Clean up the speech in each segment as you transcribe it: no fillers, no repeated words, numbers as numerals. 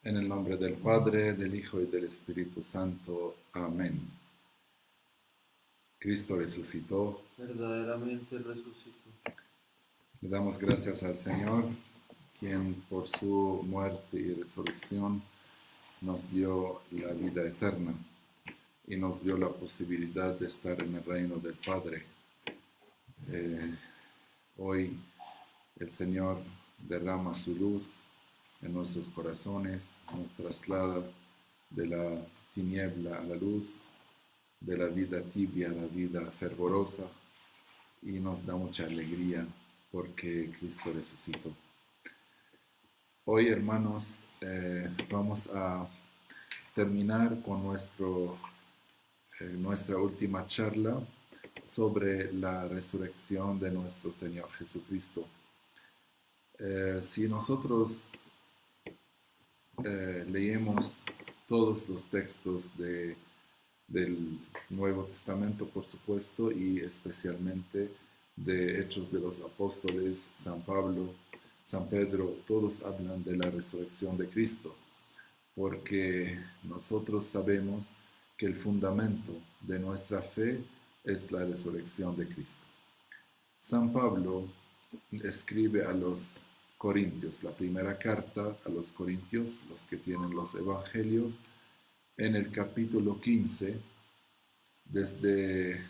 En el nombre del Padre, del Hijo y del Espíritu Santo. Amén. Cristo resucitó. Verdaderamente resucitó. Le damos gracias al Señor, quien por su muerte y resurrección nos dio la vida eterna y nos dio la posibilidad de estar en el reino del Padre. Hoy el Señor derrama su luz en nuestros corazones, nos traslada de la tiniebla a la luz, de la vida tibia a la vida fervorosa, y nos da mucha alegría porque Cristo resucitó. Hoy, hermanos, vamos a terminar con nuestra última charla sobre la resurrección de nuestro Señor Jesucristo. Si nosotros leemos todos los textos del Nuevo Testamento, por supuesto, y especialmente de Hechos de los Apóstoles, San Pablo, San Pedro, todos hablan de la resurrección de Cristo, porque nosotros sabemos que el fundamento de nuestra fe es la resurrección de Cristo. San Pablo escribe a los Corintios, la primera carta a los Corintios, los que tienen los evangelios, en el capítulo 15, desde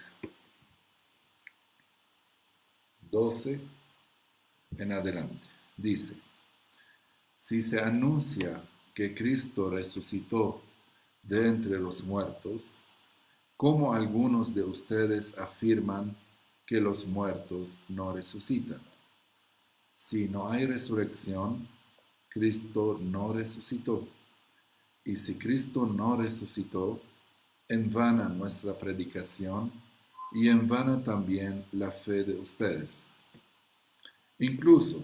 12 en adelante. Dice: si se anuncia que Cristo resucitó de entre los muertos, ¿cómo algunos de ustedes afirman que los muertos no resucitan? Si no hay resurrección, Cristo no resucitó. Y si Cristo no resucitó, en vana nuestra predicación y en vana también la fe de ustedes. Incluso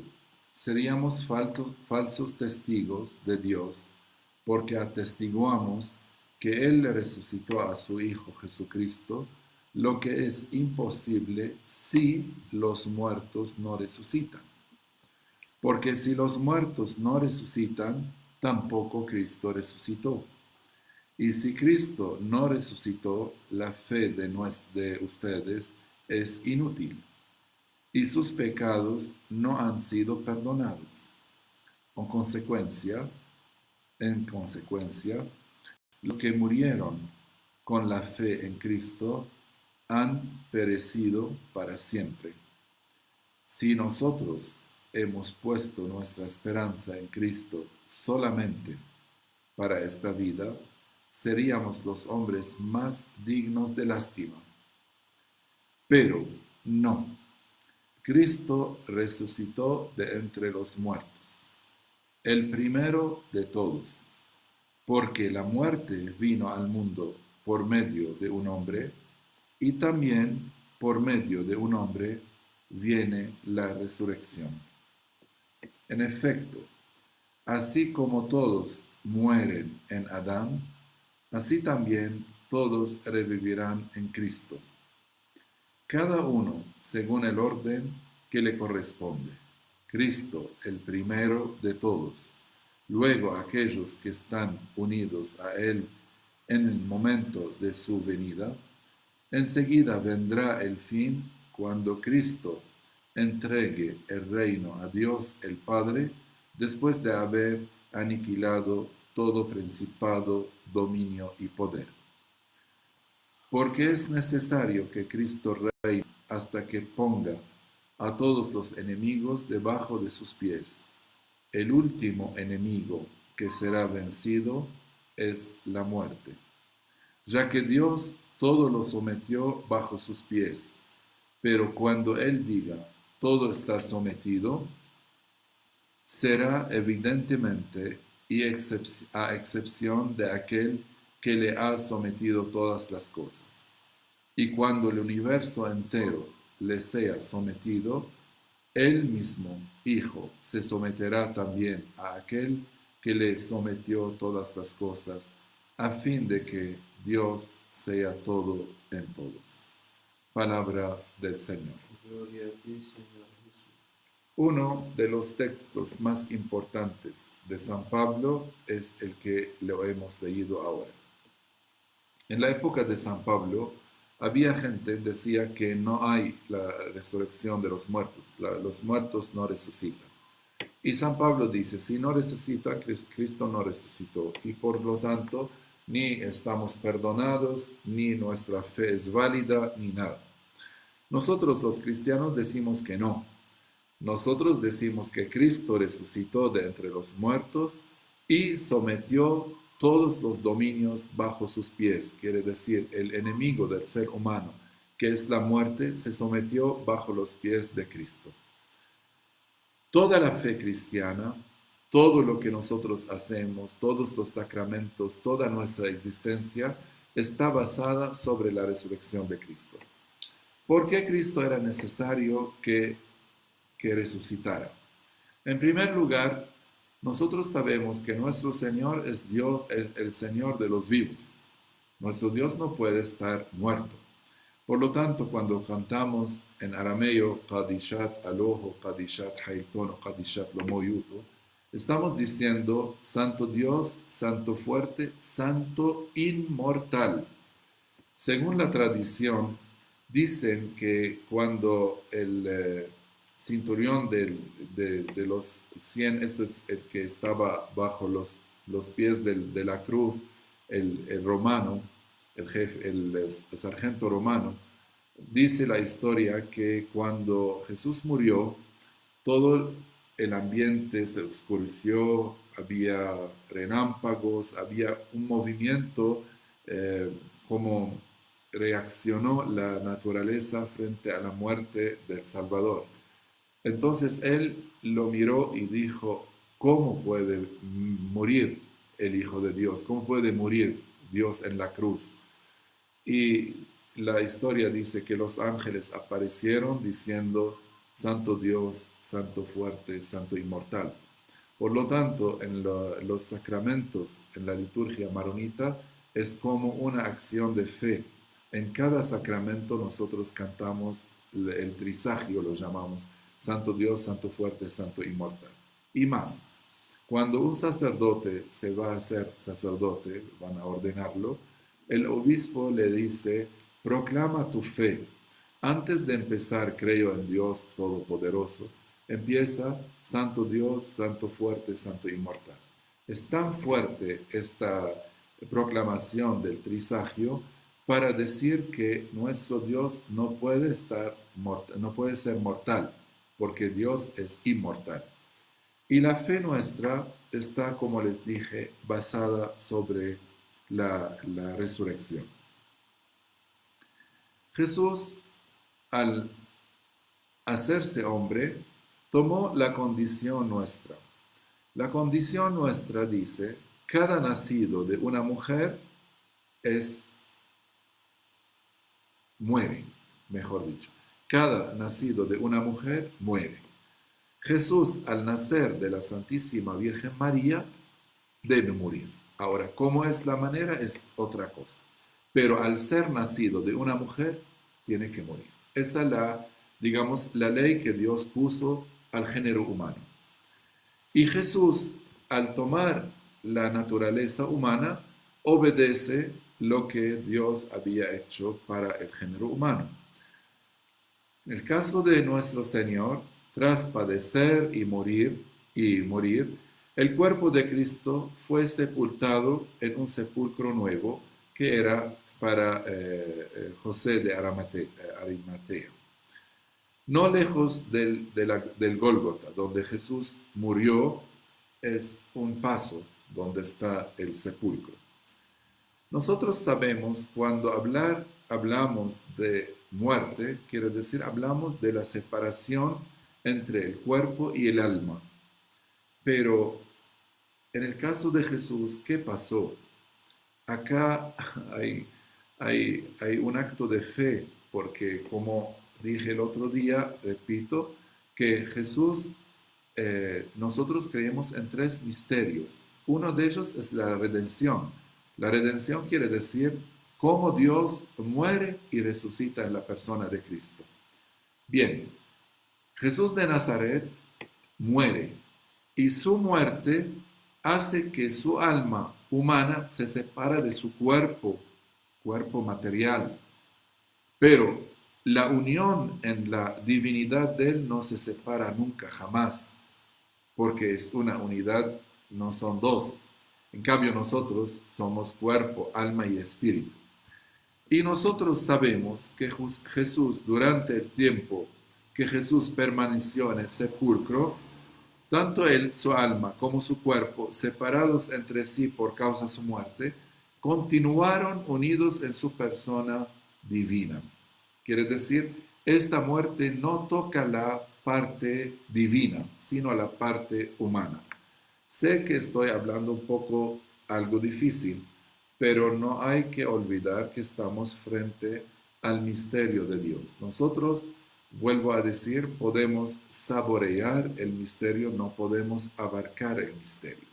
seríamos falsos testigos de Dios, porque atestiguamos que Él le resucitó a su Hijo Jesucristo, lo que es imposible si los muertos no resucitan. Porque si los muertos no resucitan, tampoco Cristo resucitó. Y si Cristo no resucitó, la fe de ustedes es inútil, y sus pecados no han sido perdonados. En consecuencia, los que murieron con la fe en Cristo han perecido para siempre. Si nosotros hemos puesto nuestra esperanza en Cristo solamente para esta vida, seríamos los hombres más dignos de lástima. Pero no, Cristo resucitó de entre los muertos, el primero de todos, porque la muerte vino al mundo por medio de un hombre, y también por medio de un hombre viene la resurrección. En efecto, así como todos mueren en Adán, así también todos revivirán en Cristo, cada uno según el orden que le corresponde. Cristo, el primero de todos, luego aquellos que están unidos a Él en el momento de su venida. Enseguida vendrá el fin, cuando Cristo entregue el reino a Dios el Padre, después de haber aniquilado todo principado, dominio y poder. Porque es necesario que Cristo reine hasta que ponga a todos los enemigos debajo de sus pies. El último enemigo que será vencido es la muerte, ya que Dios todo lo sometió bajo sus pies. Pero cuando Él diga, todo está sometido, será evidentemente y a excepción de aquel que le ha sometido todas las cosas. Y cuando el universo entero le sea sometido, Él mismo, Hijo, se someterá también a aquel que le sometió todas las cosas, a fin de que Dios sea todo en todos. Palabra del Señor. Gloria a ti, Señor Jesús. Uno de los textos más importantes de San Pablo es el que lo hemos leído ahora. En la época de San Pablo, había gente que decía que no hay la resurrección de los muertos, los muertos no resucitan. Y San Pablo dice, si no resucita, Cristo no resucitó, y por lo tanto ni estamos perdonados, ni nuestra fe es válida, ni nada. Nosotros los cristianos decimos que no. Nosotros decimos que Cristo resucitó de entre los muertos y sometió todos los dominios bajo sus pies, quiere decir, el enemigo del ser humano, que es la muerte, se sometió bajo los pies de Cristo. Toda la fe cristiana, todo lo que nosotros hacemos, todos los sacramentos, toda nuestra existencia, está basada sobre la resurrección de Cristo. ¿Por qué Cristo era necesario que resucitara? En primer lugar, nosotros sabemos que nuestro Señor es Dios, el Señor de los vivos. Nuestro Dios no puede estar muerto. Por lo tanto, cuando cantamos en arameo, Qadishat aloho, Qadishat haitono, Qadishat lomoyuto, estamos diciendo, Santo Dios, Santo fuerte, Santo inmortal. Según la tradición, dicen que cuando el centurión de los 100, este es el que estaba bajo los pies de la cruz, el romano, el jefe, el sargento romano, dice la historia que cuando Jesús murió, todo el ambiente se oscureció, había relámpagos, había un movimiento, como reaccionó la naturaleza frente a la muerte del Salvador. Entonces él lo miró y dijo, ¿cómo puede morir el Hijo de Dios? ¿Cómo puede morir Dios en la cruz? Y la historia dice que los ángeles aparecieron diciendo, Santo Dios, Santo fuerte, Santo inmortal. Por lo tanto, en los sacramentos, en la liturgia maronita, es como una acción de fe. En cada sacramento nosotros cantamos el trisagio, lo llamamos, Santo Dios, Santo fuerte, Santo inmortal. Y más, cuando un sacerdote se va a hacer sacerdote, van a ordenarlo, el obispo le dice, proclama tu fe. Antes de empezar, creo en Dios Todopoderoso, empieza Santo Dios, Santo fuerte, Santo inmortal. Es tan fuerte esta proclamación del trisagio para decir que nuestro Dios no puede no puede ser mortal, porque Dios es inmortal. Y la fe nuestra está, como les dije, basada sobre la resurrección. Jesús, al hacerse hombre, tomó la condición nuestra. La condición nuestra dice, cada nacido de una mujer muere, mejor dicho. Cada nacido de una mujer muere. Jesús, al nacer de la Santísima Virgen María, debe morir. Ahora, ¿cómo es la manera? Es otra cosa. Pero al ser nacido de una mujer, tiene que morir. Esa es digamos, la ley que Dios puso al género humano. Y Jesús, al tomar la naturaleza humana, obedece lo que Dios había hecho para el género humano. En el caso de nuestro Señor, tras padecer y morir, el cuerpo de Cristo fue sepultado en un sepulcro nuevo que era para José de Arimatea. No lejos del Gólgota, donde Jesús murió, es un paso donde está el sepulcro. Nosotros sabemos cuando hablamos de muerte, quiere decir hablamos de la separación entre el cuerpo y el alma. Pero en el caso de Jesús, ¿qué pasó? Acá hay un acto de fe, porque como dije el otro día, repito, que Jesús, nosotros creemos en 3 misterios. Uno de ellos es la redención. La redención quiere decir cómo Dios muere y resucita en la persona de Cristo. Bien, Jesús de Nazaret muere y su muerte hace que su alma humana se separa de su cuerpo material. Pero la unión en la divinidad de Él no se separa nunca, jamás, porque es una unidad, no son 2. En cambio nosotros somos cuerpo, alma y espíritu. Y nosotros sabemos que Jesús, durante el tiempo que Jesús permaneció en el sepulcro, tanto él, su alma, como su cuerpo, separados entre sí por causa de su muerte, continuaron unidos en su persona divina. Quiere decir, esta muerte no toca la parte divina, sino la parte humana. Sé que estoy hablando un poco algo difícil, pero no hay que olvidar que estamos frente al misterio de Dios. Nosotros, vuelvo a decir, podemos saborear el misterio, no podemos abarcar el misterio.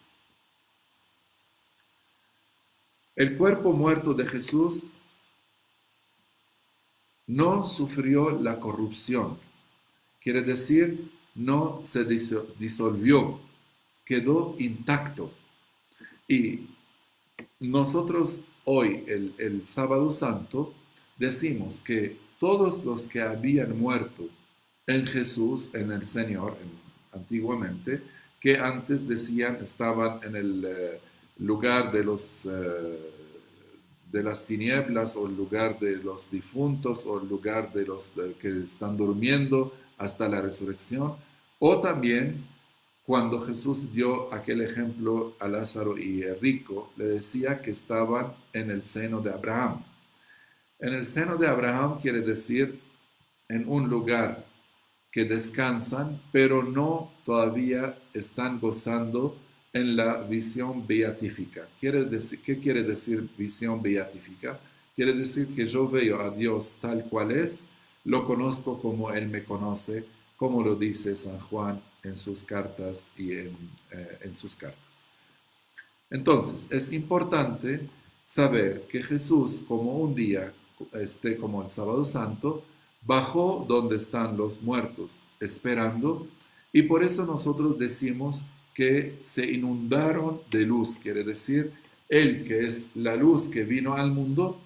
El cuerpo muerto de Jesús no sufrió la corrupción, quiere decir, no se disolvió, quedó intacto. Y nosotros hoy, el sábado santo, decimos que todos los que habían muerto en Jesús, en el Señor, antiguamente, que antes decían estaban en el lugar de las tinieblas, o el lugar de los difuntos, o el lugar de los que están durmiendo hasta la resurrección, o también cuando Jesús dio aquel ejemplo a Lázaro y el rico, le decía que estaban en el seno de Abraham. En el seno de Abraham quiere decir en un lugar que descansan, pero no todavía están gozando en la visión beatífica. ¿Qué quiere decir visión beatífica? Quiere decir que yo veo a Dios tal cual es, lo conozco como Él me conoce, como lo dice San Juan en sus cartas y en sus cartas. Entonces, es importante saber que Jesús, como un día, como el sábado santo, bajó donde están los muertos, esperando, y por eso nosotros decimos que se inundaron de luz, quiere decir, Él, que es la luz que vino al mundo,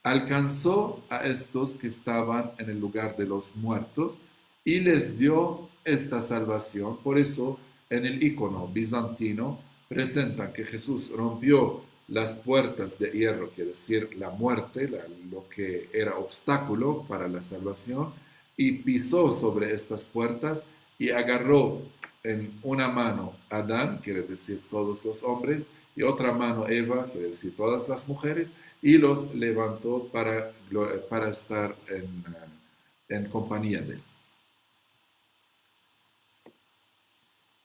alcanzó a estos que estaban en el lugar de los muertos y les dio esta salvación. Por eso en el icono bizantino presentan que Jesús rompió las puertas de hierro, quiere decir la muerte, lo que era obstáculo para la salvación, y pisó sobre estas puertas y agarró en una mano a Adán, quiere decir todos los hombres, y otra mano Eva, quiere decir todas las mujeres, y los levantó para estar en compañía de él.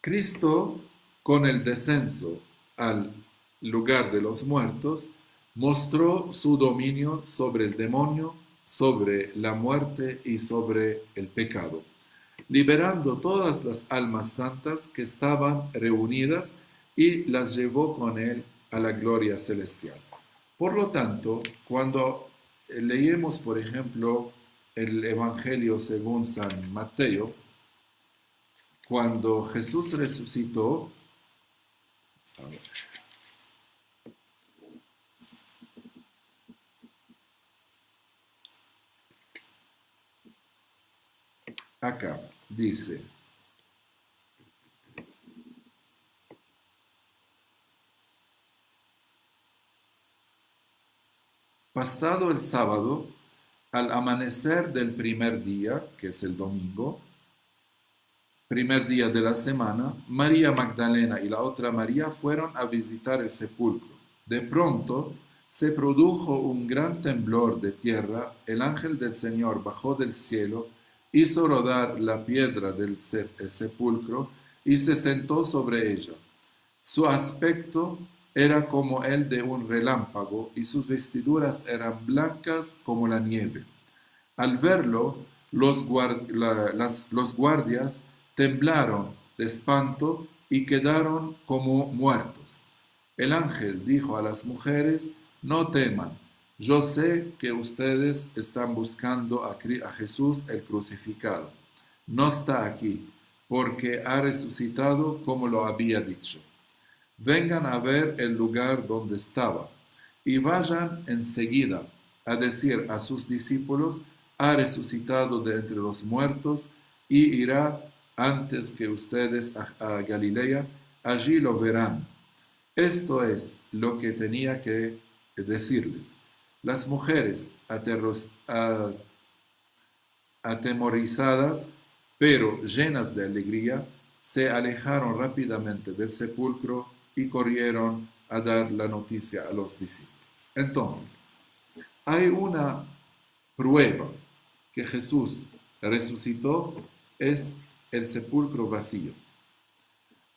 Cristo, con el descenso al lugar de los muertos, mostró su dominio sobre el demonio, sobre la muerte y sobre el pecado, liberando todas las almas santas que estaban reunidas y las llevó con él a la gloria celestial. Por lo tanto, cuando leemos, por ejemplo, el Evangelio según San Mateo, cuando Jesús resucitó, acá dice, pasado el sábado, al amanecer del primer día, que es el domingo, primer día de la semana, María Magdalena y la otra María fueron a visitar el sepulcro. De pronto se produjo un gran temblor de tierra, el ángel del Señor bajó del cielo, hizo rodar la piedra del sepulcro y se sentó sobre ella. Su aspecto era como el de un relámpago y sus vestiduras eran blancas como la nieve. Al verlo, los guardias temblaron de espanto y quedaron como muertos. El ángel dijo a las mujeres, no teman, yo sé que ustedes están buscando a Jesús el crucificado. No está aquí, porque ha resucitado como lo había dicho. Vengan a ver el lugar donde estaba y vayan enseguida a decir a sus discípulos, ha resucitado de entre los muertos y irá antes que ustedes a Galilea, allí lo verán. Esto es lo que tenía que decirles. Las mujeres atemorizadas, pero llenas de alegría, se alejaron rápidamente del sepulcro y corrieron a dar la noticia a los discípulos. Entonces, hay una prueba que Jesús resucitó, es el sepulcro vacío.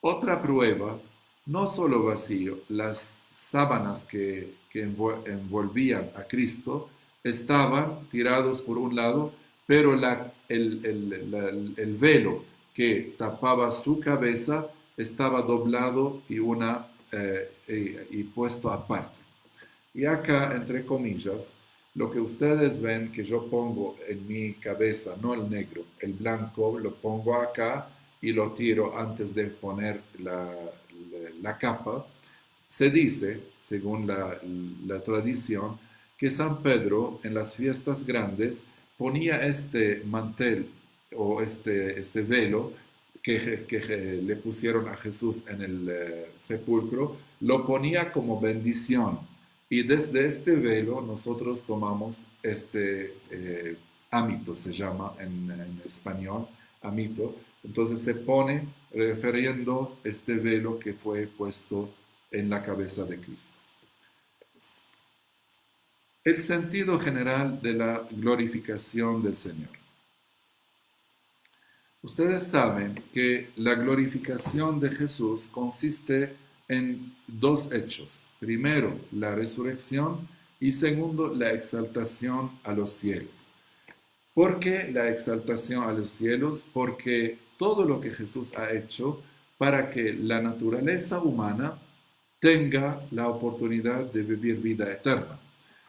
Otra prueba, no solo vacío, las sábanas que envolvían a Cristo, estaban tirados por un lado, pero el velo que tapaba su cabeza estaba doblado y puesto aparte. Y acá, entre comillas, lo que ustedes ven que yo pongo en mi cabeza, no el negro, el blanco, lo pongo acá y lo tiro antes de poner la capa. Se dice, según la tradición, que San Pedro en las fiestas grandes ponía este mantel o este velo que le pusieron a Jesús en el sepulcro, lo ponía como bendición. Y desde este velo nosotros tomamos este ámito, se llama en español, ámito. Entonces se pone refiriendo este velo que fue puesto en la cabeza de Cristo. El sentido general de la glorificación del Señor. Ustedes saben que la glorificación de Jesús consiste en dos hechos. Primero, la resurrección y segundo, la exaltación a los cielos. ¿Por qué la exaltación a los cielos? Porque todo lo que Jesús ha hecho para que la naturaleza humana tenga la oportunidad de vivir vida eterna.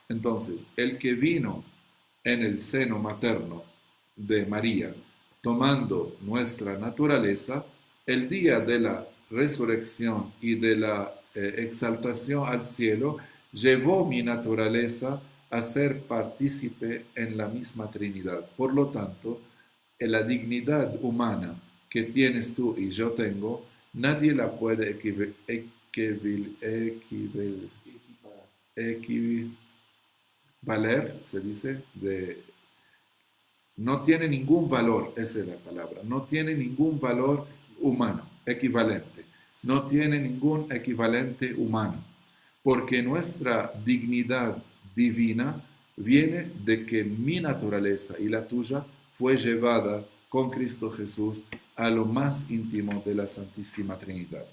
Entonces, el que vino en el seno materno de María, tomando nuestra naturaleza, el día de la resurrección y de la exaltación al cielo, llevó mi naturaleza a ser partícipe en la misma Trinidad. Por lo tanto, en la dignidad humana que tienes tú y yo tengo, nadie la puede equivaler, se dice, no tiene ningún valor, esa es la palabra, no tiene ningún valor humano, equivalente, no tiene ningún equivalente humano, porque nuestra dignidad divina viene de que mi naturaleza y la tuya fue llevada con Cristo Jesús a lo más íntimo de la Santísima Trinidad.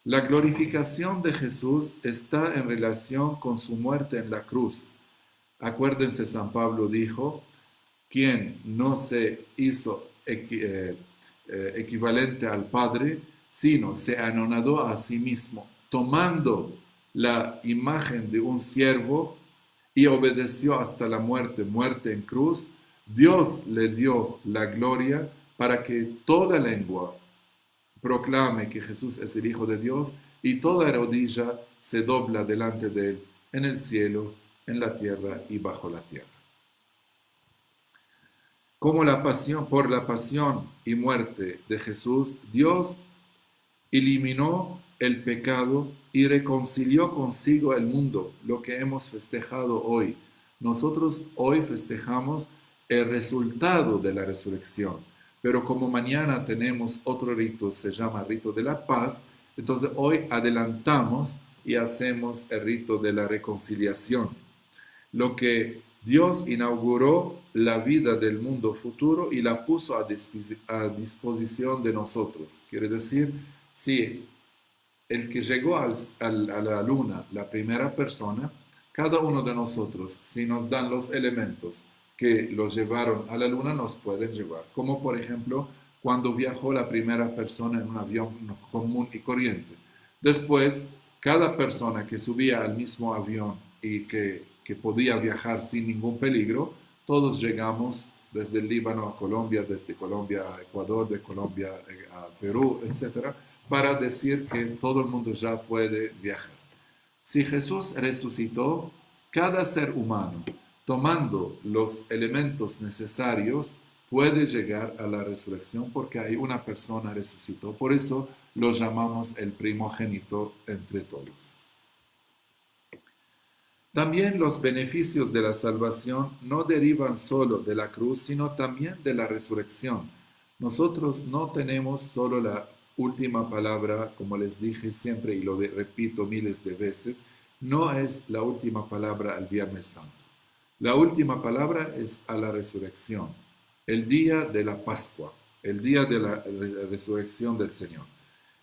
La glorificación de Jesús está en relación con su muerte en la cruz. Acuérdense, San Pablo dijo, quien no se hizo equivalente al Padre, sino se anonadó a sí mismo, tomando la imagen de un siervo y obedeció hasta la muerte en cruz. Dios le dio la gloria para que toda lengua proclame que Jesús es el Hijo de Dios y toda rodilla se dobla delante de él en el cielo, en la tierra y bajo la tierra. Como por la pasión y muerte de Jesús, Dios eliminó el pecado y reconcilió consigo el mundo, lo que hemos festejado hoy. Nosotros hoy festejamos el resultado de la resurrección, pero como mañana tenemos otro rito, se llama rito de la paz, entonces hoy adelantamos y hacemos el rito de la reconciliación. Lo que Dios inauguró la vida del mundo futuro y la puso a disposición de nosotros. Quiere decir, si el que llegó a la luna, la primera persona, cada uno de nosotros, si nos dan los elementos que los llevaron a la luna, nos pueden llevar. Como por ejemplo, cuando viajó la primera persona en un avión común y corriente. Después, cada persona que subía al mismo avión y que podía viajar sin ningún peligro, todos llegamos desde el Líbano a Colombia, desde Colombia a Ecuador, de Colombia a Perú, etc., para decir que todo el mundo ya puede viajar. Si Jesús resucitó, cada ser humano, tomando los elementos necesarios, puede llegar a la resurrección porque hay una persona resucitó. Por eso lo llamamos el primogénito entre todos. También los beneficios de la salvación no derivan solo de la cruz, sino también de la resurrección. Nosotros no tenemos solo la última palabra, como les dije siempre y lo repito miles de veces, no es la última palabra al Viernes Santo. La última palabra es a la resurrección, el día de la Pascua, el día de la resurrección del Señor.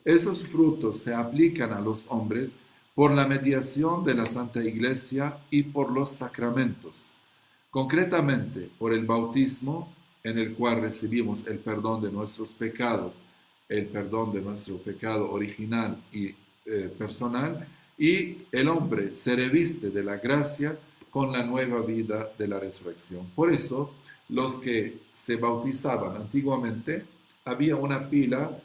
Esos frutos se aplican a los hombres por la mediación de la Santa Iglesia y por los sacramentos, concretamente por el bautismo, en el cual recibimos el perdón de nuestros pecados, el perdón de nuestro pecado original y personal, y el hombre se reviste de la gracia con la nueva vida de la resurrección. Por eso, los que se bautizaban antiguamente, había una pila,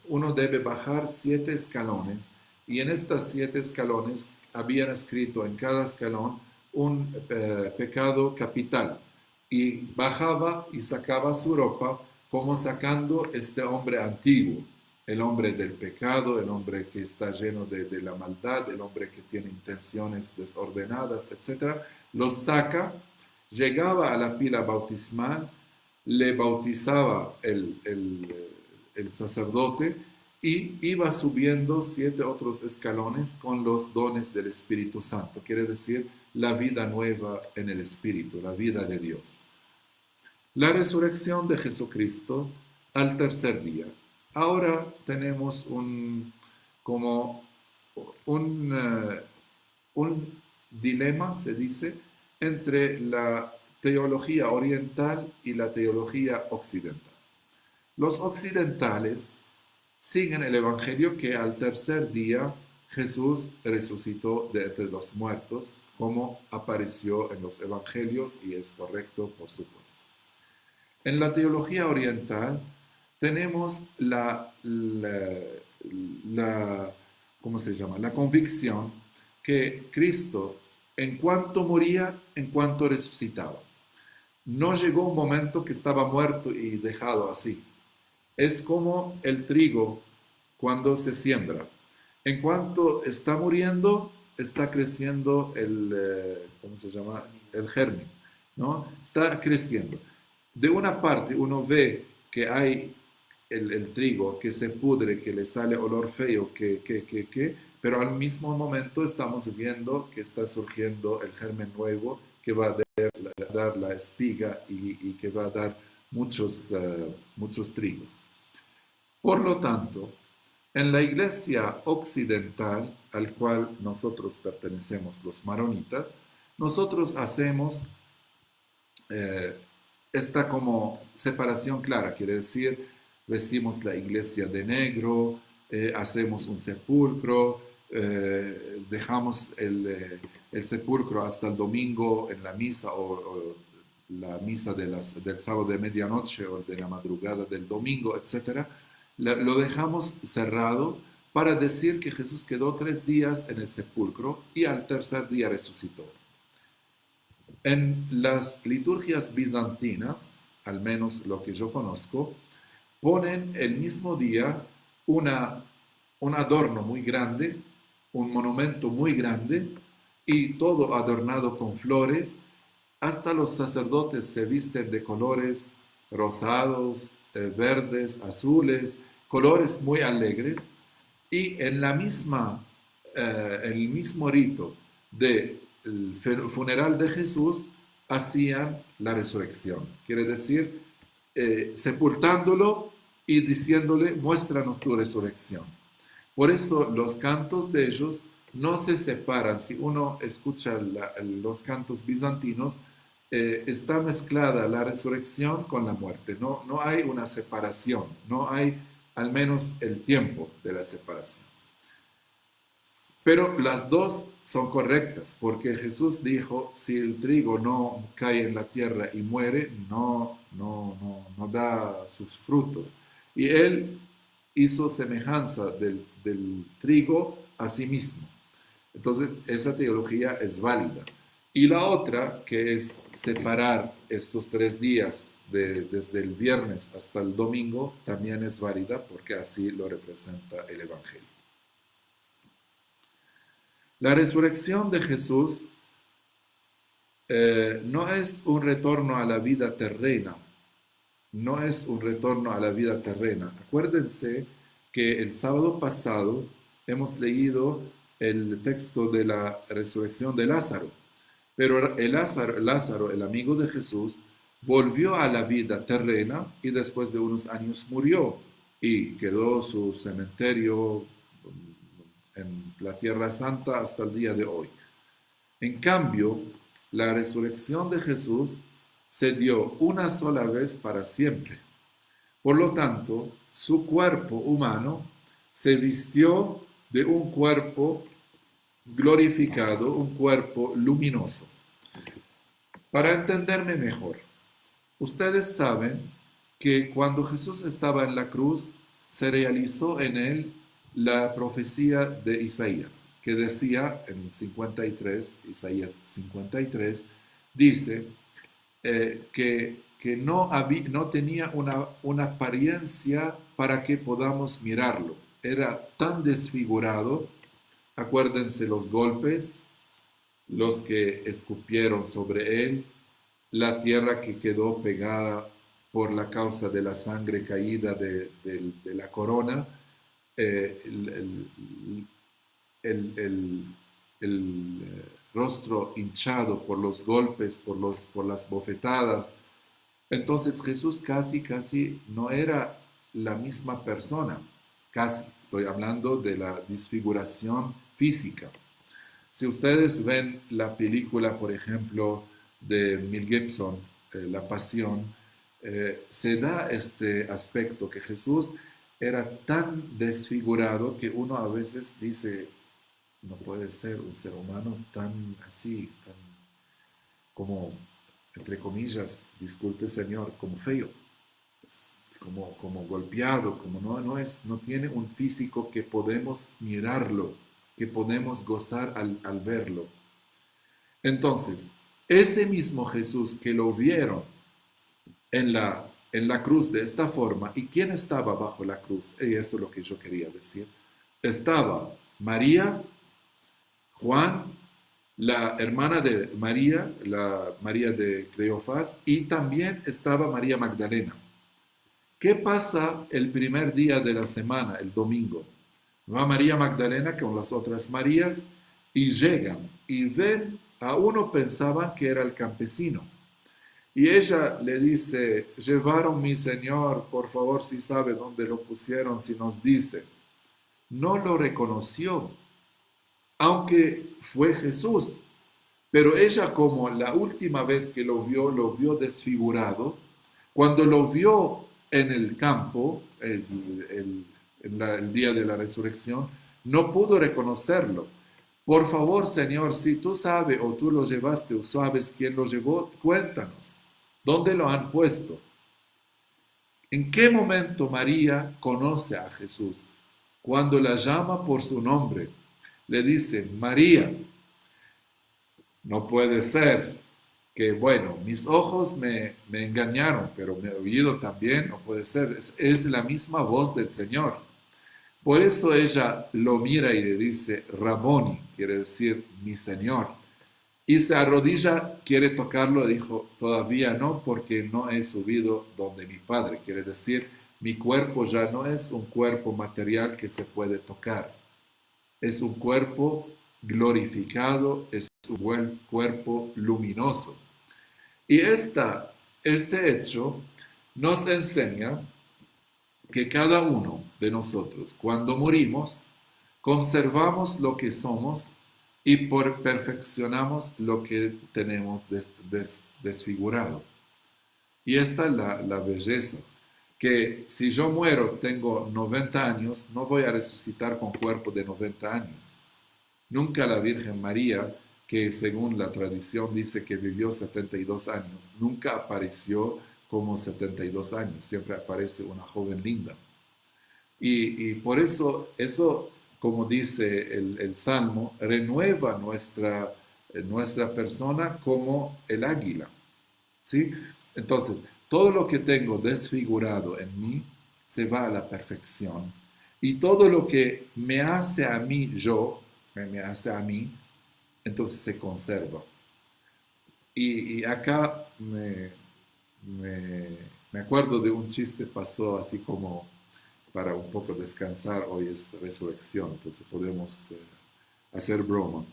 uno debe bajar 7 escalones, y en estas 7 escalones habían escrito en cada escalón un pecado capital, y bajaba y sacaba su ropa como sacando este hombre antiguo, el hombre del pecado, el hombre que está lleno de la maldad, el hombre que tiene intenciones desordenadas, etc. Los saca, llegaba a la pila bautismal, le bautizaba el sacerdote y iba subiendo 7 otros escalones con los dones del Espíritu Santo, quiere decir la vida nueva en el Espíritu, la vida de Dios. La resurrección de Jesucristo al tercer día. Ahora tenemos un dilema, se dice, entre la teología oriental y la teología occidental. Los occidentales siguen el Evangelio que al tercer día Jesús resucitó de entre los muertos, como apareció en los Evangelios, y es correcto, por supuesto. En la teología oriental tenemos ¿cómo se llama? La convicción que Cristo, en cuanto moría, en cuanto resucitaba. No llegó un momento que estaba muerto y dejado así. Es como el trigo cuando se siembra. En cuanto está muriendo, está creciendo ¿cómo se llama? El germen, ¿no? Está creciendo. De una parte uno ve que hay el trigo que se pudre, que le sale olor feo, pero al mismo momento estamos viendo que está surgiendo el germen nuevo que va a dar la espiga y que va a dar muchos trigos. Por lo tanto, en la iglesia occidental, al cual nosotros pertenecemos los maronitas, nosotros hacemos esta como separación clara, quiere decir, vestimos la iglesia de negro, hacemos un sepulcro, dejamos el sepulcro hasta el domingo en la misa o la misa del sábado de medianoche o de la madrugada del domingo, etc. Lo dejamos cerrado para decir que Jesús quedó 3 días en el sepulcro y al tercer día resucitó. En las liturgias bizantinas, al menos lo que yo conozco, ponen el mismo día un adorno muy grande, un monumento muy grande, y todo adornado con flores. Hasta los sacerdotes se visten de colores rosados, verdes, azules, colores muy alegres, y en el mismo rito del funeral de Jesús hacían la resurrección. Quiere decir, sepultándolo y diciéndole, muéstranos tu resurrección. Por eso los cantos de ellos no se separan. Si uno escucha los cantos bizantinos, está mezclada la resurrección con la muerte. No hay una separación, no hay al menos el tiempo de la separación. Pero las dos son correctas, porque Jesús dijo, si el trigo no cae en la tierra y muere, no da sus frutos. Y él hizo semejanza del trigo a sí mismo. Entonces, esa teología es válida. Y la otra, que es separar estos 3 días desde el viernes hasta el domingo, también es válida porque así lo representa el Evangelio. La resurrección de Jesús no es un retorno a la vida terrena, no es un retorno a la vida terrena. Acuérdense que el sábado pasado hemos leído el texto de la resurrección de Lázaro, pero Lázaro, el amigo de Jesús, volvió a la vida terrena y después de unos años murió y quedó su cementerio en la Tierra Santa hasta el día de hoy. En cambio, la resurrección de Jesús se dio una sola vez para siempre. Por lo tanto, su cuerpo humano se vistió de un cuerpo glorificado, un cuerpo luminoso. Para entenderme mejor, ustedes saben que cuando Jesús estaba en la cruz, se realizó en él la profecía de Isaías, que decía en 53, Isaías 53, dice que no tenía una apariencia para que podamos mirarlo. Era tan desfigurado, acuérdense los golpes, los que escupieron sobre él, la tierra que quedó pegada por la causa de la sangre caída de la corona, el rostro hinchado por los golpes, por las bofetadas. Entonces Jesús casi no era la misma persona, casi. Estoy hablando de la desfiguración física. Si ustedes ven la película, por ejemplo, de Mel Gibson, La Pasión, se da este aspecto que Jesús era tan desfigurado que uno a veces dice, no puede ser un ser humano tan así, tan como, entre comillas, disculpe Señor, como feo, como golpeado, como no tiene un físico que podemos mirarlo, que podemos gozar al verlo. Entonces, ese mismo Jesús que lo vieron en la cruz de esta forma, ¿y quién estaba bajo la cruz? Y esto es lo que yo quería decir. Estaba María, Juan, la hermana de María, la María de Cleofás, y también estaba María Magdalena. ¿Qué pasa el primer día de la semana, el domingo? Va María Magdalena con las otras Marías y llegan y ven, a uno pensaban que era el campesino. Y ella le dice, llevaron mi Señor, por favor, si sabe dónde lo pusieron, si nos dice. No lo reconoció, aunque fue Jesús. Pero ella, como la última vez que lo vio desfigurado. Cuando lo vio en el campo, el día de la resurrección, no pudo reconocerlo. Por favor, Señor, si tú sabes o tú lo llevaste o sabes quién lo llevó, cuéntanos. ¿Dónde lo han puesto? ¿En qué momento María conoce a Jesús? Cuando la llama por su nombre, le dice, María. No puede ser que, bueno, mis ojos me engañaron, pero mi oído también, no puede ser. Es la misma voz del Señor. Por eso ella lo mira y le dice, Raboni, quiere decir mi Señor. Y se arrodilla, quiere tocarlo, dijo, todavía no, porque no he subido donde mi Padre. Quiere decir, mi cuerpo ya no es un cuerpo material que se puede tocar. Es un cuerpo glorificado, es un buen cuerpo luminoso. Y este hecho nos enseña que cada uno de nosotros, cuando morimos, conservamos lo que somos y perfeccionamos lo que tenemos desfigurado. Y esta es la belleza, que si yo muero, tengo 90 años, no voy a resucitar con cuerpo de 90 años. Nunca la Virgen María, que según la tradición dice que vivió 72 años, nunca apareció como 72 años, siempre aparece una joven linda. Y por eso, como dice el Salmo, renueva nuestra persona como el águila. ¿Sí? Entonces, todo lo que tengo desfigurado en mí se va a la perfección. Y todo lo que me hace a mí me hace a mí, entonces se conserva. Y acá me acuerdo de un chiste, pasó así como para un poco descansar, hoy es resurrección, entonces podemos hacer broma.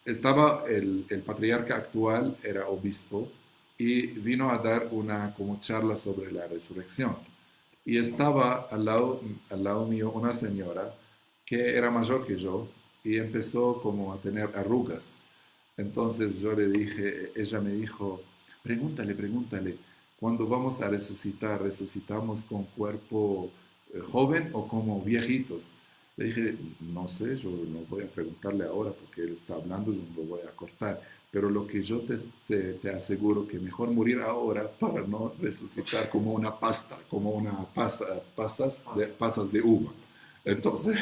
Estaba el patriarca actual, era obispo, y vino a dar una como charla sobre la resurrección. Y estaba al lado mío una señora que era mayor que yo y empezó como a tener arrugas. Entonces yo le dije, ella me dijo, pregúntale, ¿cuándo vamos a resucitar? ¿Resucitamos con cuerpo joven o como viejitos? Le dije, no sé, yo no voy a preguntarle ahora porque él está hablando, yo no lo voy a cortar. Pero lo que yo te aseguro que mejor morir ahora para no resucitar como una pasta, como una pasas de uva. Entonces,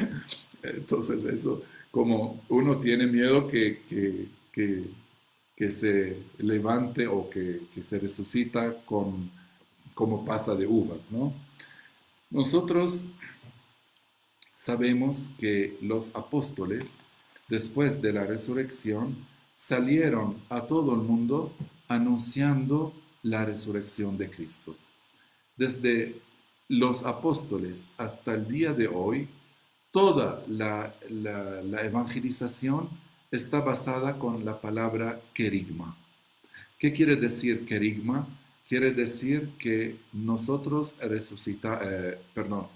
entonces eso, como uno tiene miedo que se levante o que se resucita como pasa de uvas, ¿no? Nosotros sabemos que los apóstoles, después de la resurrección, salieron a todo el mundo anunciando la resurrección de Cristo. Desde los apóstoles hasta el día de hoy, toda la evangelización está basada con la palabra querigma. ¿Qué quiere decir querigma? Quiere decir que nosotros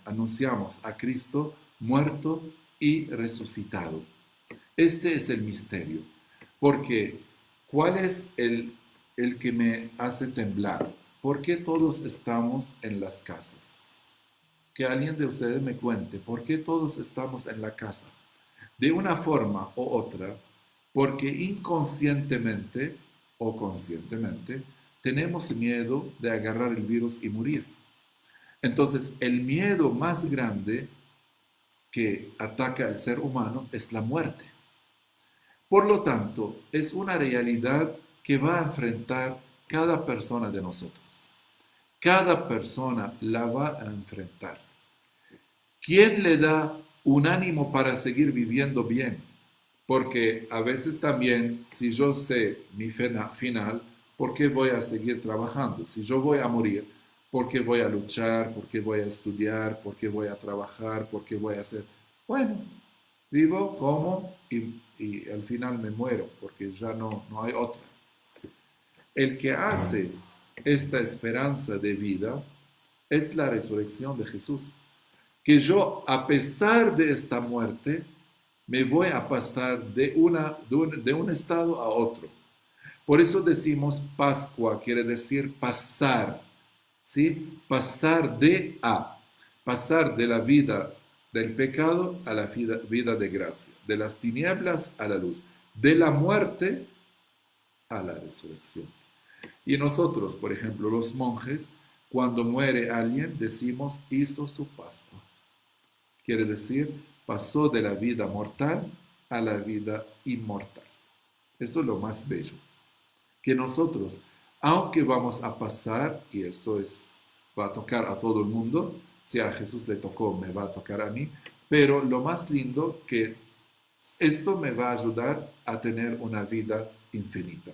anunciamos a Cristo muerto y resucitado. Este es el misterio. Porque, ¿cuál es el que me hace temblar? ¿Por qué todos estamos en las casas? Que alguien de ustedes me cuente, ¿por qué todos estamos en la casa? De una forma u otra, porque inconscientemente o conscientemente tenemos miedo de agarrar el virus y morir. Entonces, el miedo más grande que ataca al ser humano es la muerte. Por lo tanto, es una realidad que va a enfrentar cada persona de nosotros. Cada persona la va a enfrentar. ¿Quién le da un ánimo para seguir viviendo bien? Porque a veces también, si yo sé mi final, ¿por qué voy a seguir trabajando? Si yo voy a morir, ¿por qué voy a luchar? ¿Por qué voy a estudiar? ¿Por qué voy a trabajar? ¿Por qué voy a hacer? Bueno, vivo, como y al final me muero, porque ya no hay otra. El que hace esta esperanza de vida es la resurrección de Jesús. Que yo, a pesar de esta muerte, me voy a pasar de un estado a otro. Por eso decimos Pascua, quiere decir pasar, ¿sí? Pasar de la vida del pecado a la vida de gracia, de las tinieblas a la luz, de la muerte a la resurrección. Y nosotros, por ejemplo, los monjes, cuando muere alguien, decimos hizo su Pascua. Quiere decir, pasó de la vida mortal a la vida inmortal. Eso es lo más bello. Que nosotros, aunque vamos a pasar, y esto va a tocar a todo el mundo, si a Jesús le tocó, me va a tocar a mí, pero lo más lindo que esto me va a ayudar a tener una vida infinita.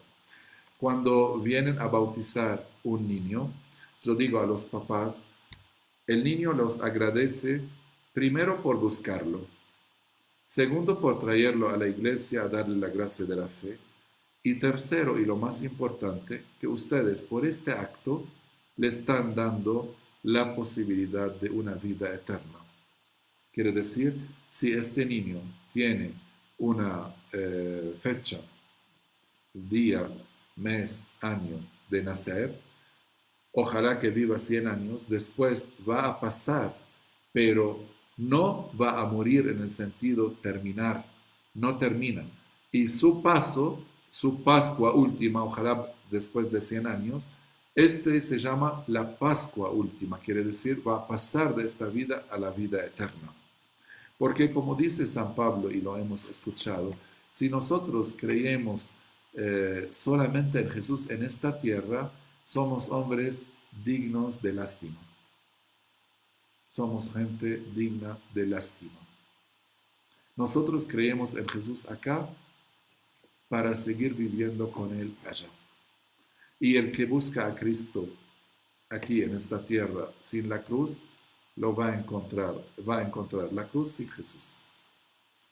Cuando vienen a bautizar un niño, yo digo a los papás, el niño los agradece primero por buscarlo, segundo por traerlo a la iglesia a darle la gracia de la fe, y tercero, y lo más importante, que ustedes por este acto le están dando la posibilidad de una vida eterna. Quiere decir, si este niño tiene una fecha, día, mes, año de nacer, ojalá que viva 100 años, después va a pasar, pero no va a morir en el sentido terminar, no termina. Y su paso, su Pascua última, ojalá después de 100 años, este se llama la Pascua última, quiere decir, va a pasar de esta vida a la vida eterna. Porque como dice San Pablo, y lo hemos escuchado, si nosotros creemos solamente en Jesús en esta tierra, somos hombres dignos de lástima. Somos gente digna de lástima. Nosotros creemos en Jesús acá para seguir viviendo con Él allá. Y el que busca a Cristo aquí en esta tierra sin la cruz, lo va a encontrar la cruz sin Jesús.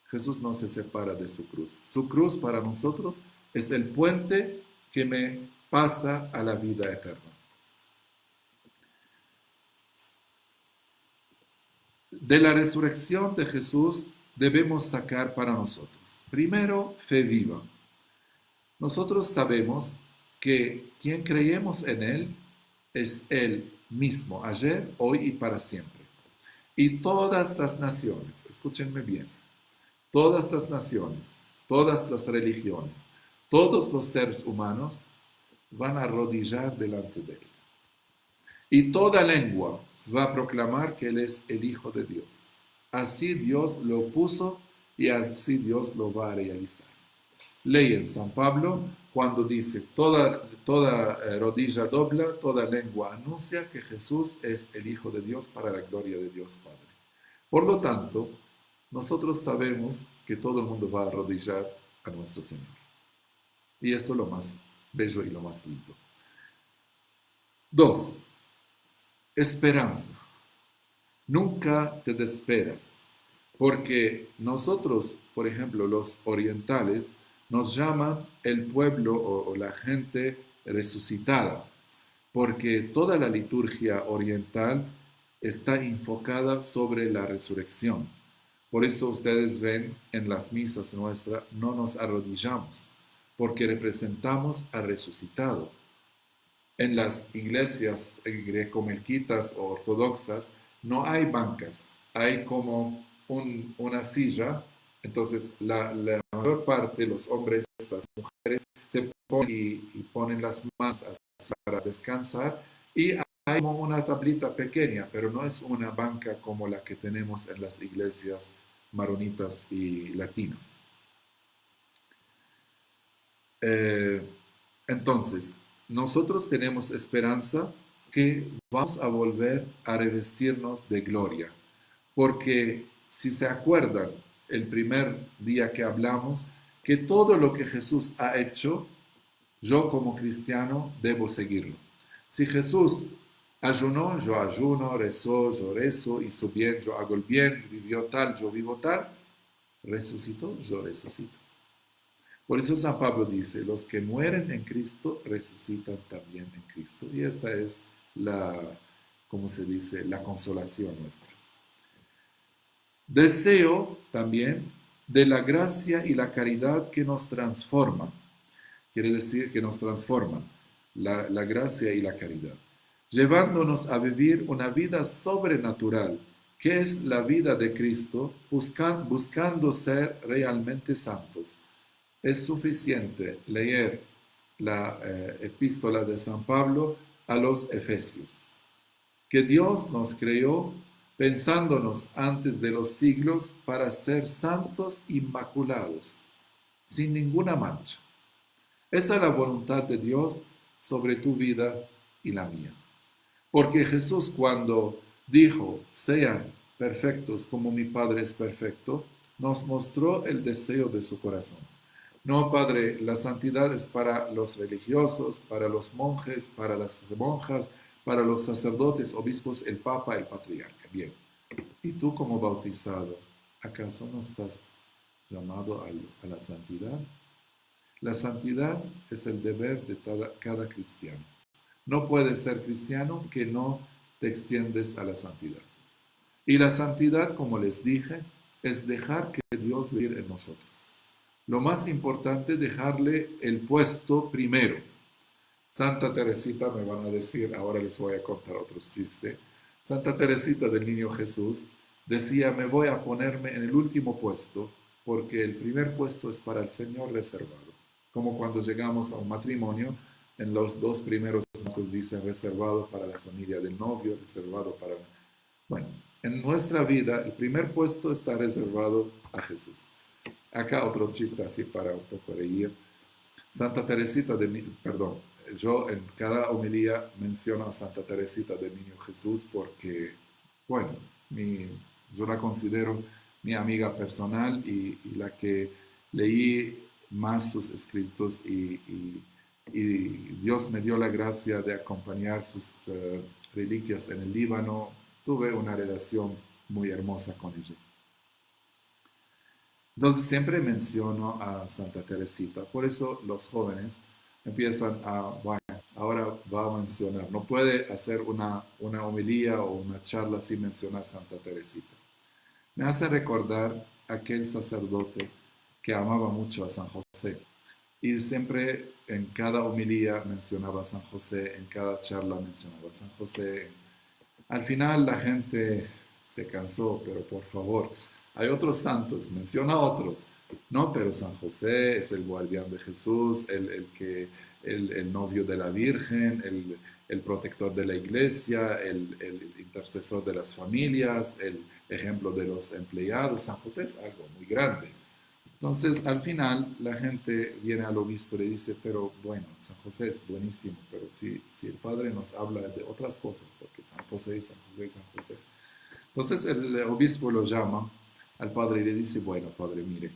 Jesús no se separa de su cruz. Su cruz para nosotros es el puente que me pasa a la vida eterna. De la resurrección de Jesús debemos sacar para nosotros? Primero, fe viva. Nosotros sabemos que quien creemos en Él es Él mismo, ayer, hoy y para siempre. Y todas las naciones, escúchenme bien, todas las naciones, todas las religiones, todos los seres humanos van a arrodillar delante de Él. Y toda lengua va a proclamar que Él es el Hijo de Dios. Así Dios lo puso y así Dios lo va a realizar. Leyen San Pablo cuando dice, toda rodilla dobla, toda lengua anuncia que Jesús es el Hijo de Dios para la gloria de Dios Padre. Por lo tanto, nosotros sabemos que todo el mundo va a arrodillar a nuestro Señor. Y esto es lo más bello y lo más lindo. 2. Esperanza. Nunca te desesperas, porque nosotros, por ejemplo, los orientales, nos llaman el pueblo o la gente resucitada, porque toda la liturgia oriental está enfocada sobre la resurrección. Por eso ustedes ven en las misas nuestras, no nos arrodillamos, porque representamos al resucitado. En las iglesias greco-melquitas o ortodoxas no hay bancas, hay como una silla. Entonces la mayor parte, los hombres, las mujeres, se ponen y ponen las manos así para descansar, y hay como una tablita pequeña, pero no es una banca como la que tenemos en las iglesias maronitas y latinas. Entonces, nosotros tenemos esperanza que vamos a volver a revestirnos de gloria, porque si se acuerdan el primer día que hablamos, que todo lo que Jesús ha hecho, yo como cristiano debo seguirlo. Si Jesús ayunó, yo ayuno, rezó, yo rezo, hizo bien, yo hago el bien, vivió tal, yo vivo tal, resucitó, yo resucito. Por eso San Pablo dice, los que mueren en Cristo resucitan también en Cristo. Y esta es ¿cómo se dice?, la consolación nuestra. Deseo también de la gracia y la caridad que nos transforman. Quiere decir que nos transforman la gracia y la caridad, llevándonos a vivir una vida sobrenatural, que es la vida de Cristo, buscando ser realmente santos. Es suficiente leer la epístola de San Pablo a los Efesios, que Dios nos creó pensándonos antes de los siglos para ser santos inmaculados, sin ninguna mancha. Esa es la voluntad de Dios sobre tu vida y la mía. Porque Jesús, cuando dijo, sean perfectos como mi Padre es perfecto, nos mostró el deseo de su corazón. No, Padre, la santidad es para los religiosos, para los monjes, para las monjas, para los sacerdotes, obispos, el Papa, el Patriarca. Bien. ¿Y tú como bautizado, acaso no estás llamado a la santidad? La santidad es el deber de cada cristiano. No puedes ser cristiano que no te extiendes a la santidad. Y la santidad, como les dije, es dejar que Dios viva en nosotros. Lo más importante, dejarle el puesto primero. Santa Teresita, me van a decir, ahora les voy a contar otros chistes. Santa Teresita del Niño Jesús decía, me voy a ponerme en el último puesto, porque el primer puesto es para el Señor reservado. Como cuando llegamos a un matrimonio, en los dos primeros bancos dicen reservado para la familia del novio, reservado para... Bueno, en nuestra vida el primer puesto está reservado a Jesús. Acá otro chiste así para un poco reír. Santa Teresita yo en cada homilía menciono a Santa Teresita del Niño Jesús porque, bueno, yo la considero mi amiga personal y la que leí más sus escritos y Dios me dio la gracia de acompañar sus reliquias en el Líbano. Tuve una relación muy hermosa con ella. Entonces siempre menciono a Santa Teresita. Por eso los jóvenes empiezan bueno, ahora va a mencionar. No puede hacer una homilía o una charla sin mencionar a Santa Teresita. Me hace recordar aquel sacerdote que amaba mucho a San José. Y siempre en cada homilía mencionaba a San José, en cada charla mencionaba a San José. Al final la gente se cansó, pero por favor, hay otros santos, menciona otros. No, pero San José es el guardián de Jesús, el novio de la Virgen, el protector de la iglesia, el intercesor de las familias, el ejemplo de los empleados. San José es algo muy grande. Entonces, al final, la gente viene al obispo y le dice, pero bueno, San José es buenísimo, pero si el Padre nos habla de otras cosas, porque San José, San José, San José. Entonces, el obispo lo llama al Padre y le dice, bueno, Padre, mire,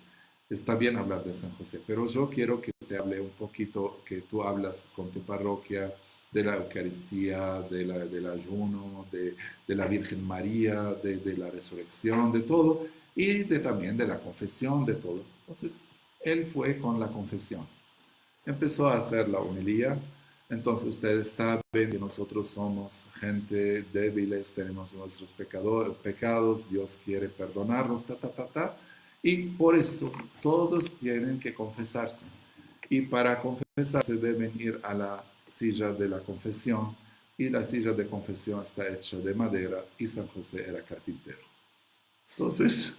está bien hablar de San José, pero yo quiero que te hable un poquito, que tú hablas con tu parroquia de la Eucaristía, del ayuno, de la Virgen María, de la resurrección, de todo, y también de la confesión, de todo. Entonces, él fue con la confesión. Empezó a hacer la homilía. Entonces, ustedes saben que nosotros somos gente débiles, tenemos nuestros pecados, Dios quiere perdonarnos, ta, ta, ta, ta. Y por eso todos tienen que confesarse. Y para confesarse deben ir a la silla de la confesión. Y la silla de confesión está hecha de madera y San José era carpintero. Entonces,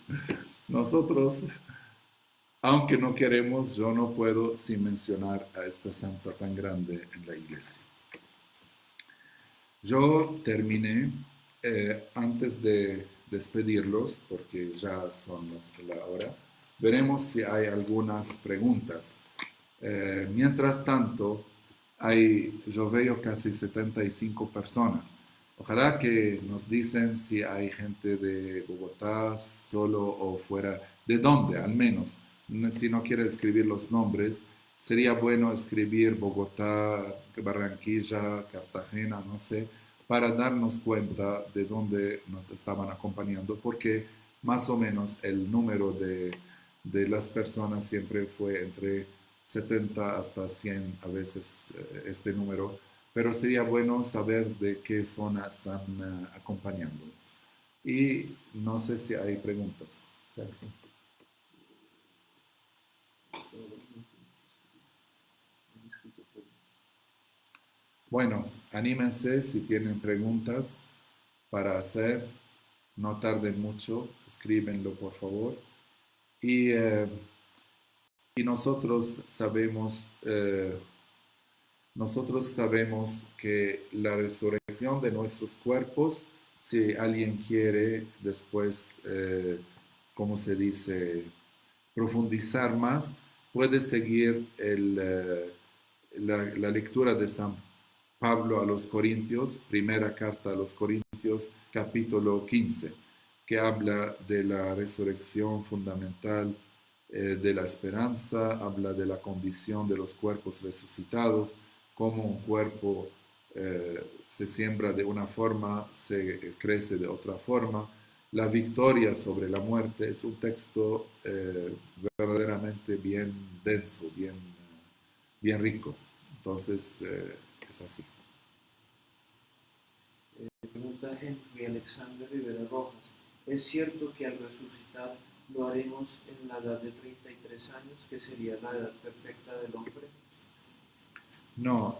nosotros, aunque no queremos, yo no puedo sin mencionar a esta santa tan grande en la iglesia. Yo terminé, antes de despedirlos, porque ya son la hora, veremos si hay algunas preguntas. Mientras tanto, yo veo casi 75 personas. Ojalá que nos dicen si hay gente de Bogotá solo o fuera, de dónde al menos. Si no quiere escribir los nombres, sería bueno escribir Bogotá, Barranquilla, Cartagena, no sé, para darnos cuenta de dónde nos estaban acompañando, porque más o menos el número de las personas siempre fue entre 70 hasta 100 a veces este número, pero sería bueno saber de qué zona están acompañándonos. Y no sé si hay preguntas. Sergio. Bueno, anímense si tienen preguntas para hacer, no tarden mucho, escríbenlo por favor. Y nosotros sabemos que la resurrección de nuestros cuerpos, si alguien quiere después, ¿cómo se dice?, profundizar más, puede seguir la lectura de San Pablo a los Corintios, primera carta a los Corintios, capítulo 15, que habla de la resurrección fundamental, de la esperanza, habla de la condición de los cuerpos resucitados, cómo un cuerpo se siembra de una forma, se crece de otra forma. La victoria sobre la muerte es un texto verdaderamente bien denso, bien rico. Entonces, es así. Pregunta Henry Alexander Rivera Rojas. ¿Es cierto que al resucitar lo haremos en la edad de 33 años, que sería la edad perfecta del hombre? No,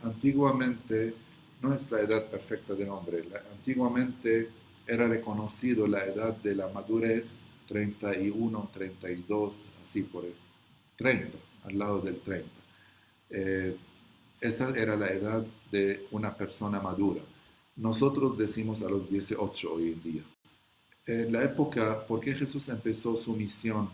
antiguamente no es la edad perfecta del hombre. Antiguamente era reconocido la edad de la madurez, 31, 32, así por el 30, al lado del 30. Esa era la edad de una persona madura. Nosotros decimos a los 18 hoy en día. En la época, ¿por qué Jesús empezó su misión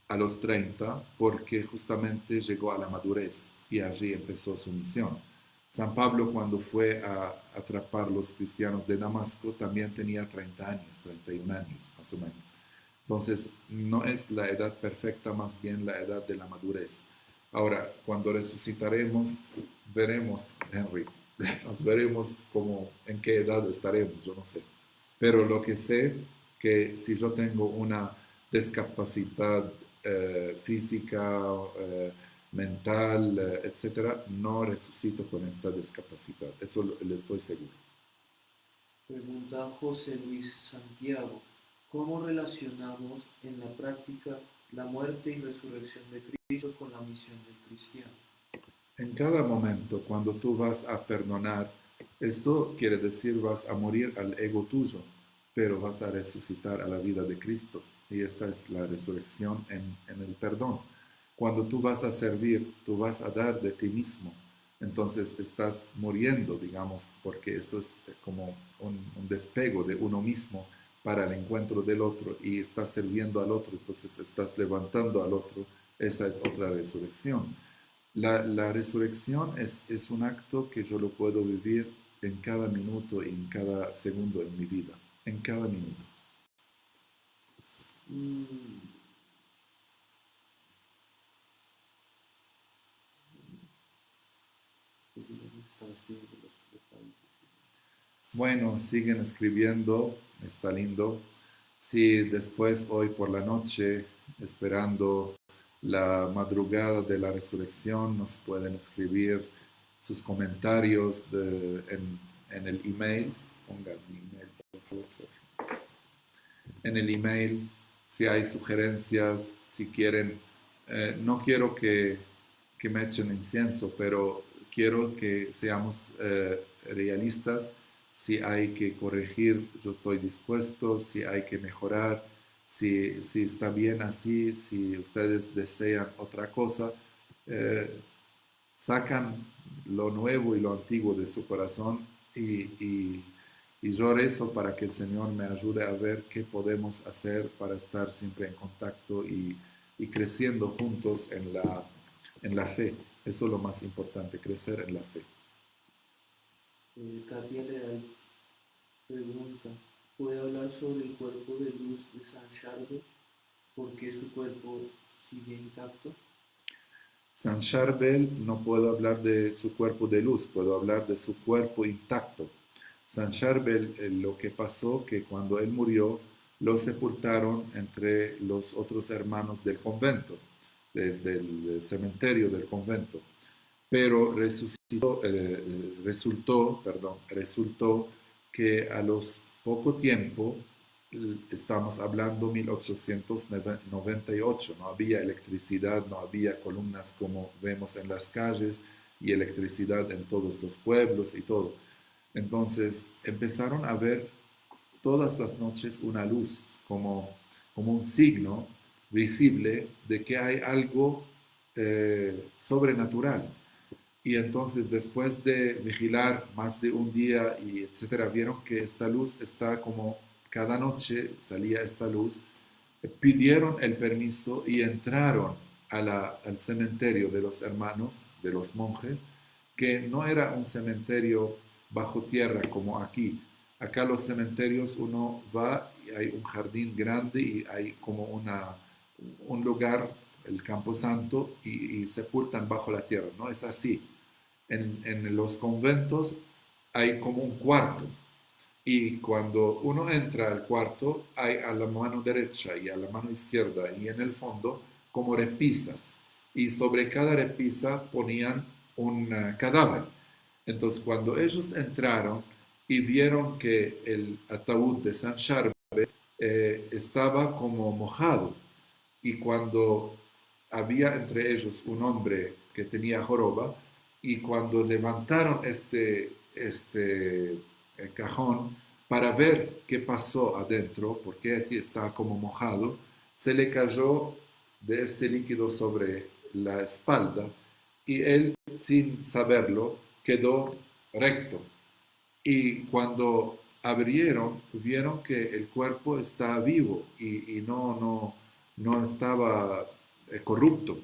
a los 30? Porque justamente llegó a la madurez y allí empezó su misión. San Pablo, cuando fue a atrapar los cristianos de Damasco, también tenía 30 años, 31 años más o menos. Entonces, no es la edad perfecta, más bien la edad de la madurez. Ahora, cuando resucitaremos, veremos, Henry, nos veremos como en qué edad estaremos, yo no sé. Pero lo que sé, que si yo tengo una discapacidad física, mental, etcétera, no resucito con esta discapacidad. Eso le estoy seguro. Pregunta José Luis Santiago. ¿Cómo relacionamos en la práctica la muerte y resurrección de Cristo con la misión del cristiano? En cada momento, cuando tú vas a perdonar, esto quiere decir vas a morir al ego tuyo, pero vas a resucitar a la vida de Cristo. Y esta es la resurrección en el perdón. Cuando tú vas a servir, tú vas a dar de ti mismo. Entonces estás muriendo, digamos, porque eso es como un despego de uno mismo para el encuentro del otro y estás sirviendo al otro, entonces estás levantando al otro. Esa es otra resurrección. La resurrección es un acto que yo lo puedo vivir en cada minuto y en cada segundo en mi vida, en cada minuto. Mm, es que sí, me estaba escribiendo los países. Bueno, siguen escribiendo, está lindo. Si después hoy por la noche, esperando la madrugada de la resurrección, nos pueden escribir sus comentarios en el email. Pongan mi email, por favor. En el email, si hay sugerencias, si quieren, no quiero que me echen incienso, pero quiero que seamos realistas. Si hay que corregir, yo estoy dispuesto, si hay que mejorar, si está bien así, si ustedes desean otra cosa, eh, sacan lo nuevo y lo antiguo de su corazón y yo rezo para que el Señor me ayude a ver qué podemos hacer para estar siempre en contacto y creciendo juntos en la fe. Eso es lo más importante, crecer en la fe. Katia Leal pregunta, ¿puede hablar sobre el cuerpo de luz de San Charbel? ¿Por qué su cuerpo sigue intacto? San Charbel no puedo hablar de su cuerpo de luz, puedo hablar de su cuerpo intacto. San Charbel, lo que pasó que cuando él murió, lo sepultaron entre los otros hermanos del convento, del cementerio del convento. Pero resultó que a los poco tiempo, estamos hablando 1898, no había electricidad, no había columnas como vemos en las calles y electricidad en todos los pueblos y todo. Entonces empezaron a ver todas las noches una luz, como un signo visible de que hay algo sobrenatural. Y entonces después de vigilar más de un día y etcétera, vieron que esta luz está como cada noche salía esta luz, pidieron el permiso y entraron al cementerio de los hermanos, de los monjes, que no era un cementerio bajo tierra como aquí. Acá los cementerios uno va y hay un jardín grande y hay como un lugar, el Campo Santo, y sepultan bajo la tierra. No es así. En los conventos hay como un cuarto y cuando uno entra al cuarto hay a la mano derecha y a la mano izquierda y en el fondo como repisas y sobre cada repisa ponían un cadáver. Entonces cuando ellos entraron y vieron que el ataúd de San Charbel estaba como mojado y cuando había entre ellos un hombre que tenía joroba, y cuando levantaron este cajón para ver qué pasó adentro, porque aquí estaba como mojado, se le cayó de este líquido sobre la espalda y él, sin saberlo, quedó recto. Y cuando abrieron, vieron que el cuerpo estaba vivo y no estaba corrupto.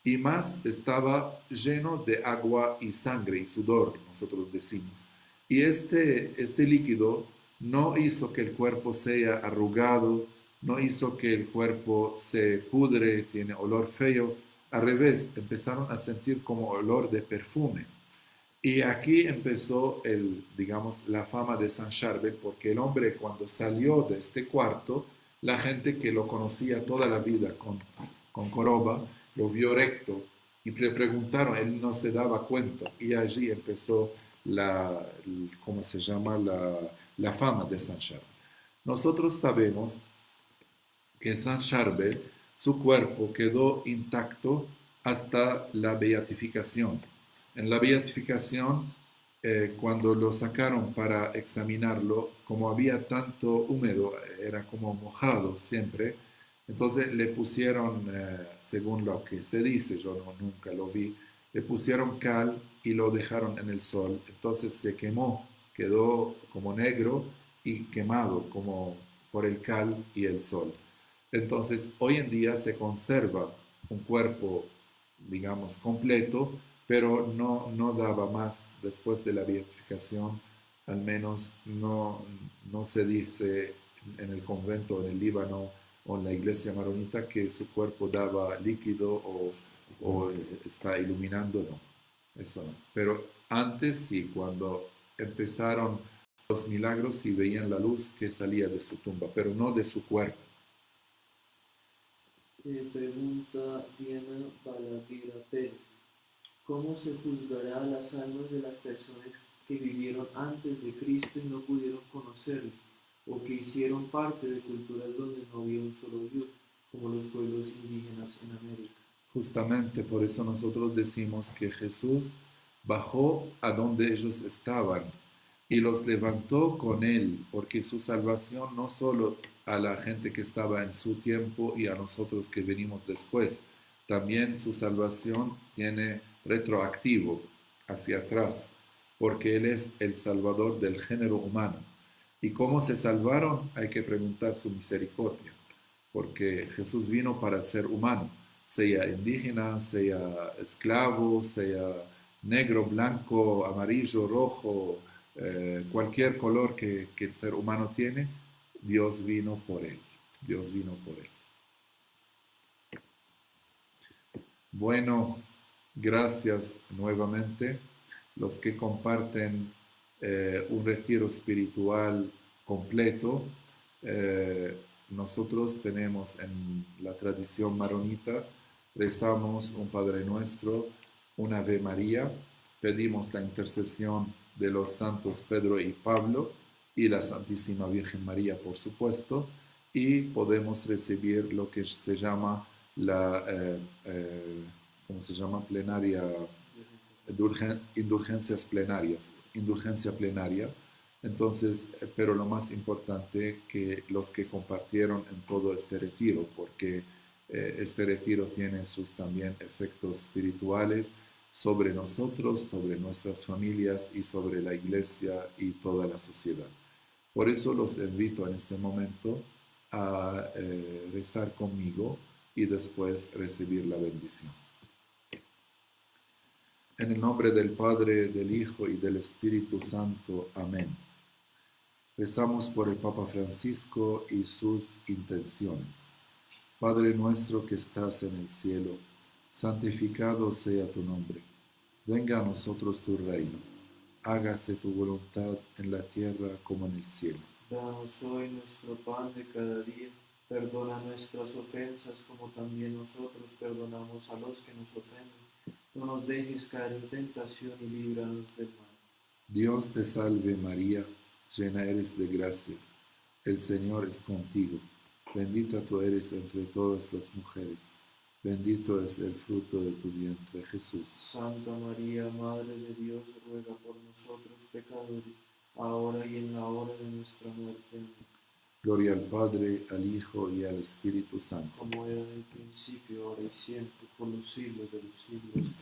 Y más estaba lleno de agua y sangre y sudor, nosotros decimos. Y este líquido no hizo que el cuerpo sea arrugado, no hizo que el cuerpo se pudre, tiene olor feo. Al revés, empezaron a sentir como olor de perfume. Y aquí empezó digamos, la fama de San Charbel, porque el hombre cuando salió de este cuarto, la gente que lo conocía toda la vida con joroba, lo vio recto y le preguntaron, él no se daba cuenta. Y allí empezó ¿cómo se llama? La fama de San Charbel. Nosotros sabemos que San Charbel, su cuerpo quedó intacto hasta la beatificación. En la beatificación, cuando lo sacaron para examinarlo, como había tanto húmedo, era como mojado siempre, entonces le pusieron, según lo que se dice, yo nunca lo vi, le pusieron cal y lo dejaron en el sol. Entonces se quemó, quedó como negro y quemado como por el cal y el sol. Entonces, hoy en día se conserva un cuerpo, digamos, completo, pero no daba más después de la beatificación, al menos no se dice en el convento, en el Líbano o en la iglesia maronita que su cuerpo daba líquido o está iluminando, no, eso no. Pero antes sí, cuando empezaron los milagros, sí veían la luz que salía de su tumba, pero no de su cuerpo. Pregunta Diana Balaguer Pérez. ¿Cómo se juzgará las almas de las personas que vivieron antes de Cristo y no pudieron conocerlo, o que hicieron parte de culturas donde no había un solo Dios, como los pueblos indígenas en América? Justamente por eso nosotros decimos que Jesús bajó a donde ellos estaban y los levantó con él, porque su salvación no solo a la gente que estaba en su tiempo y a nosotros que venimos después, también su salvación tiene retroactivo hacia atrás, porque Él es el Salvador del género humano. ¿Y cómo se salvaron? Hay que preguntar su misericordia, porque Jesús vino para el ser humano, sea indígena, sea esclavo, sea negro, blanco, amarillo, rojo, cualquier color que el ser humano tiene, Dios vino por él. Dios vino por él. Bueno, gracias nuevamente. Los que comparten un retiro espiritual completo, nosotros tenemos en la tradición maronita, rezamos un Padre Nuestro, una Ave María, pedimos la intercesión de los santos Pedro y Pablo y la Santísima Virgen María, por supuesto, y podemos recibir lo que se llama la, ¿cómo se llama? Plenaria, indulgencias plenarias, indulgencia plenaria. Entonces, pero lo más importante que los que compartieron en todo este retiro, porque este retiro tiene sus también efectos espirituales sobre nosotros, sobre nuestras familias y sobre la iglesia y toda la sociedad. Por eso los invito en este momento a rezar conmigo y después recibir la bendición. En el nombre del Padre, del Hijo y del Espíritu Santo. Amén. Rezamos por el Papa Francisco y sus intenciones. Padre nuestro que estás en el cielo, santificado sea tu nombre. Venga a nosotros tu reino. Hágase tu voluntad en la tierra como en el cielo. Danos hoy nuestro pan de cada día. Perdona nuestras ofensas como también nosotros perdonamos a los que nos ofenden. No nos dejes caer en tentación y líbranos del mal. Dios te salve María, llena eres de gracia. El Señor es contigo. Bendita tú eres entre todas las mujeres. Bendito es el fruto de tu vientre, Jesús. Santa María, Madre de Dios, ruega por nosotros pecadores, ahora y en la hora de nuestra muerte. Amén. Gloria al Padre, al Hijo y al Espíritu Santo. Como era en el principio, ahora y siempre, por los siglos de los siglos. Amén.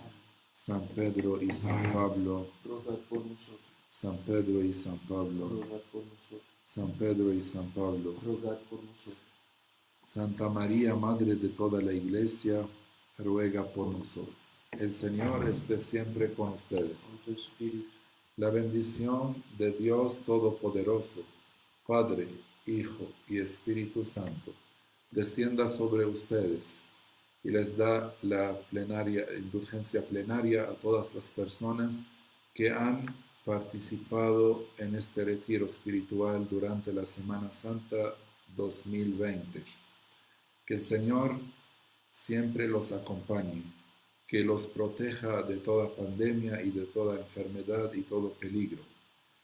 San Pedro y San Pablo, rogad por nosotros. San Pedro y San Pablo, rogad por nosotros. San Pedro y San Pablo, rogad por nosotros. Santa María, Madre de toda la Iglesia, ruega por nosotros. El Señor esté siempre con ustedes. Con tu espíritu. La bendición de Dios Todopoderoso, Padre, Hijo y Espíritu Santo, descienda sobre ustedes y les da la indulgencia plenaria a todas las personas que han participado en este retiro espiritual durante la Semana Santa 2020. Que el Señor siempre los acompañe, que los proteja de toda pandemia y de toda enfermedad y todo peligro,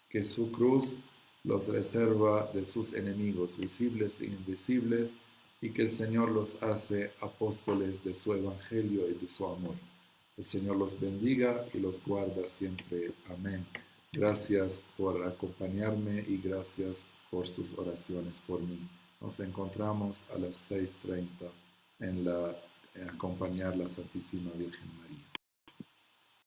que su cruz los reserva de sus enemigos visibles e invisibles y que el Señor los hace apóstoles de su evangelio y de su amor. El Señor los bendiga y los guarda siempre. Amén. Gracias por acompañarme y gracias por sus oraciones por mí. Nos encontramos a las 6:30 en acompañar la Santísima Virgen María.